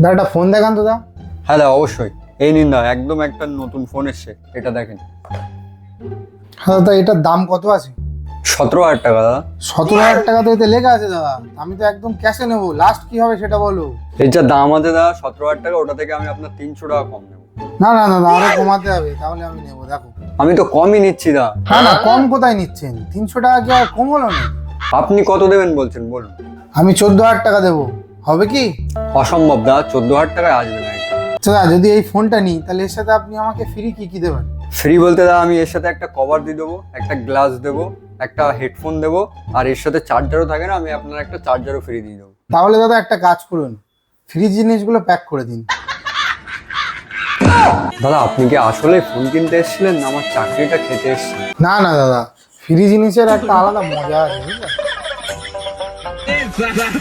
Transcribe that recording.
দা একটা ফোন দেখান তো দা। হ্যাঁ দা অবশ্যই, এই নিন দা, একদম একটা নতুন ফোন এসছে, এটা দেখেন। হ্যাঁ দাদা, এটার দাম কত আছে? 17,000 টাকা দাদা। 17,000 টাকা তো এতে লেখা আছে দাদা। আমি তো একদম ক্যাশে নেবো, লাস্ট কি হবে সেটা বলো। এর যা দাম আছে দাদা 17,000 টাকা, ওটা থেকে আমি আপনার 300 টাকা কম নেবো। না না না না, আরো কমাতে হবে, তাহলে আমি নেবো। দেখো, আমি তো কমই নিচ্ছি দা। না না, কম কোথায় নিচ্ছেন? 300 টাকা কি আর কম হলো না? আপনি কত দেবেন বলছেন বলুন। আমি 14,000 টাকা দেবো, হবে কি? অসম্ভব দা, 14,000 টাকায় আসবে না এটা। আচ্ছা দা, যদি এই ফোনটা নিই তাহলে এর সাথে আপনি আমাকে ফ্রি কি কি দেবেন? ফ্রি বলতে দা, আমি এর সাথে একটা কভার দিয়ে দেবো, একটা গ্লাস দেবো, একটা হেডফোন দেবো, আর এর সাথে চার্জারও থাকে না, আমি আপনার একটা চার্জারও ফ্রি দিয়ে দেবো। তাহলে দাদা একটা কাজ করুন, ফ্রি জিনিসগুলো প্যাক করে দিন। দাদা আপনি কি আসলে ফোন কিনতে এসেছিলেন না আমার চাকরিটা খেতে এসেছিলেন? না না দাদা, ফ্রি জিনিসের একটা আলাদা মজা আছে, বুঝলেন?